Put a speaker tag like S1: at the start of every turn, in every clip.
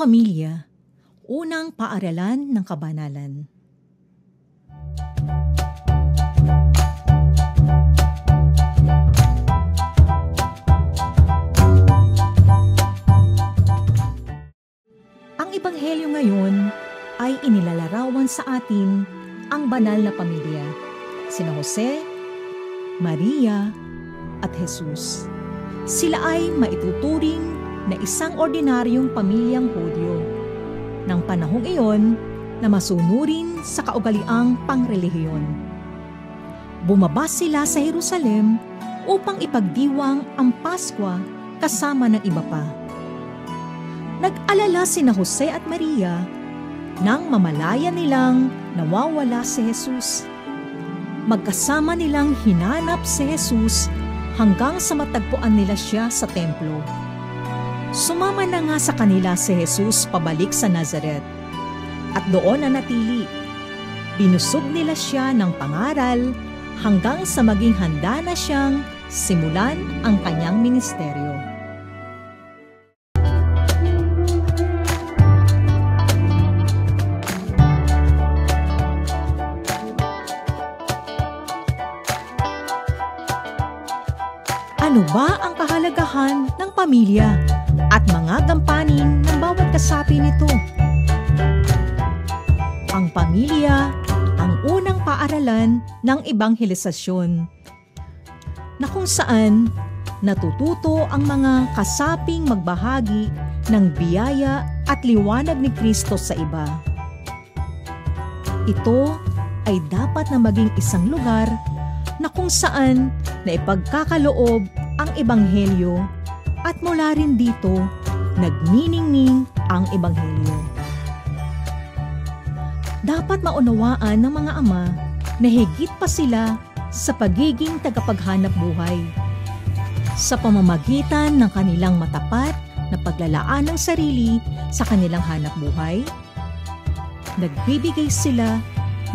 S1: pamilya, unang paaralan ng kabanalan. Ang ebanghelyo ngayon ay inilalarawan sa atin ang banal na pamilya, sina Jose, Maria, at Jesus. Sila ay maituturing na isang ordinaryong pamilyang Hudyo ng panahong iyon na masunurin sa kaugaliang pangrelihiyon. Bumaba sila sa Jerusalem upang ipagdiwang ang Paskwa kasama ng iba pa. Nag-alala sina Jose at Maria nang mamalaya nilang nawawala si Jesus. Magkasama nilang hinanap si Jesus hanggang sa matagpuan nila siya sa templo. Sumama na nga sa kanila si Jesus pabalik sa Nazaret at doon nanatili. Binusog nila siya ng pangaral hanggang sa maging handa na siyang simulan ang kanyang ministeryo. Ano ba ang kahalagahan ng pamilya at mga gampanin ng bawat kasapi nito? Ang pamilya ang unang paaralan ng ebanghelisasyon, na kung saan natututo ang mga kasaping magbahagi ng biyaya at liwanag ni Kristo sa iba. Ito ay dapat na maging isang lugar na kung saan na ipagkakaloob ang ebanghelyo at mula rin dito nagniningning ang ebanghelyo. Dapat maunawaan ng mga ama na higit pa sila sa pagiging tagapaghanap buhay. Sa pamamagitan ng kanilang matapat na paglalaan ng sarili sa kanilang hanap buhay, nagbibigay sila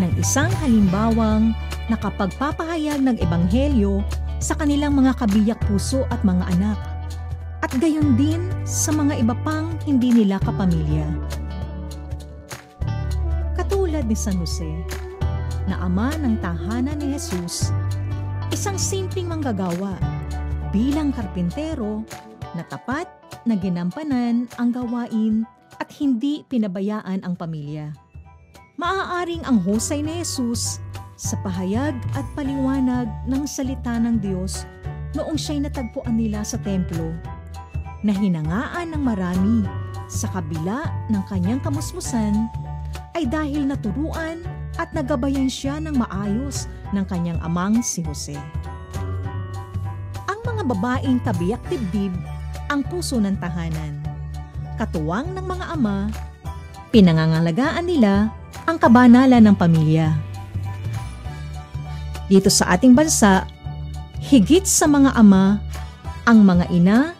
S1: ng isang halimbawang nakapagpapahayag ng ebanghelyo sa kanilang mga kabiyak puso at mga anak, at gayon din sa mga iba pang hindi nila kapamilya. Katulad ni San Jose, na ama ng tahanan ni Jesus, isang simpleng manggagawa bilang karpintero na tapat na ginampanan ang gawain at hindi pinabayaan ang pamilya. Maaaring ang husay ni Jesus sa pahayag at paliwanag ng salita ng Diyos noong siya'y natagpuan nila sa templo, na hinangaan ng marami sa kabila ng kanyang kamusmusan, ay dahil naturuan at nagabayan siya ng maayos ng kanyang amang si Jose. Ang mga babaeng kabiyak dibdib ang puso ng tahanan. Katuwang ng mga ama, pinangangalagaan nila ang kabanalan ng pamilya. Dito sa ating bansa, higit sa mga ama, ang mga ina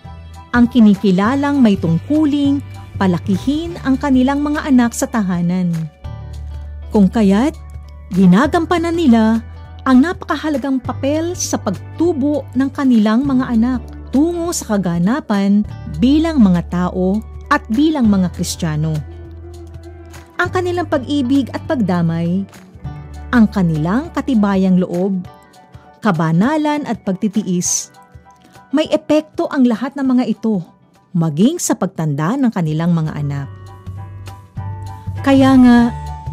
S1: ang kinikilalang may tungkuling palakihin ang kanilang mga anak sa tahanan. Kung kaya't, ginagampanan nila ang napakahalagang papel sa pagtubo ng kanilang mga anak tungo sa kaganapan bilang mga tao at bilang mga Kristiyano. Ang kanilang pag-ibig at pagdamay, ang kanilang katibayang loob, kabanalan at pagtitiis, may epekto ang lahat ng mga ito, maging sa pagtanda ng kanilang mga anak. Kaya nga,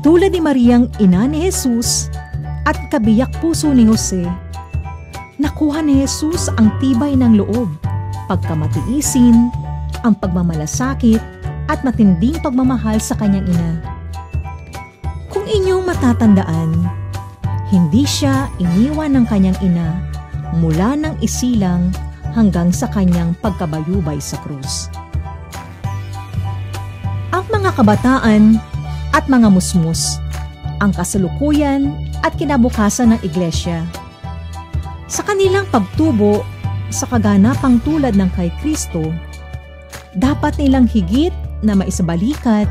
S1: tulad ni Mariang ina ni Jesus at kabiyak puso ni Jose, nakuha ni Jesus ang tibay ng loob, pagkamatiisin, ang pagmamalasakit at matinding pagmamahal sa kanyang ina. Kung inyong matatandaan, hindi siya iniwan ng kanyang ina mula ng isilang hanggang sa kanyang pagkabayubay sa krus. Ang mga kabataan at mga musmus, ang kasalukuyan at kinabukasan ng iglesia. Sa kanilang pagtubo sa kaganapang tulad ng kay Kristo, dapat nilang higit na maisabalikat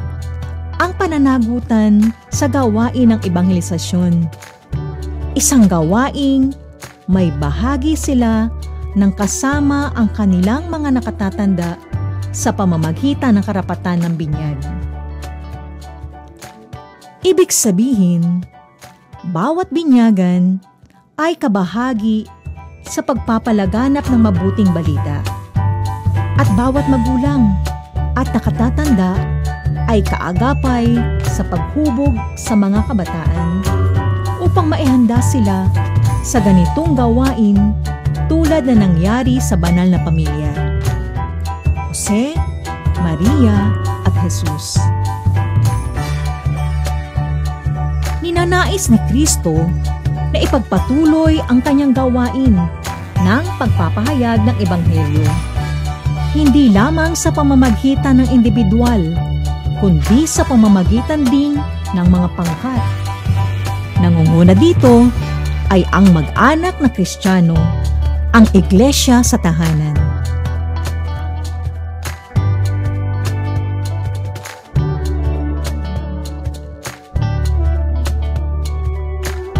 S1: ang pananagutan sa gawain ng ebanghelisasyon. Isang gawaing may bahagi sila ng kasama ang kanilang mga nakatatanda sa pamamagitan ng karapatan ng binyag. Ibig sabihin, bawat binyagan ay kabahagi sa pagpapalaganap ng mabuting balita. At bawat magulang at nakatatanda ay kaagapay sa paghubog sa mga kabataan upang maihanda sila sa ganitong gawain tulad na nangyari sa banal na pamilya, Jose, Maria at Jesus. Ninanais ni Kristo na ipagpatuloy ang kanyang gawain ng pagpapahayag ng Ebanghelyo, hindi lamang sa pamamagitan ng individual, kundi sa pamamagitan din ng mga pangkat. Nangunguna dito ay ang mag-anak na Kristiyano, ang iglesia sa tahanan.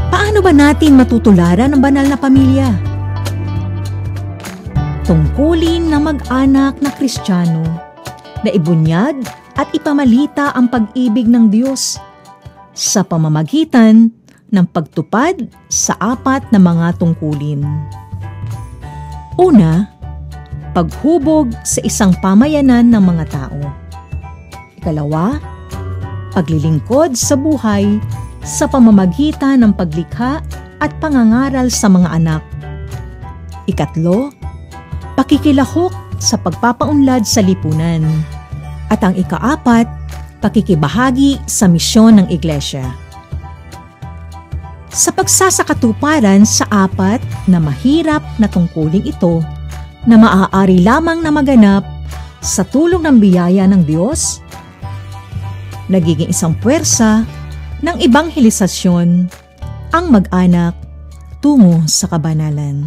S1: Paano ba natin matutularan ang banal na pamilya? Tungkulin ng mag-anak na Kristiyano na ibunyag at ipamalita ang pag-ibig ng Diyos sa pamamagitan ng pagtupad sa 4 na mga tungkulin. Una, paghubog sa isang pamayanan ng mga tao. Ikalawa, paglilingkod sa buhay sa pamamagitan ng paglikha at pangangaral sa mga anak. Ikatlo, pakikilahok sa pagpapaunlad sa lipunan. At ang ika-4, pakikibahagi sa misyon ng iglesia. Sa pagsasakatuparan sa 4 na mahirap na tungkuling ito na maaari lamang na maganap sa tulong ng biyaya ng Diyos, nagiging isang puwersa ng ebanghelisasyon ang mag-anak tungo sa kabanalan.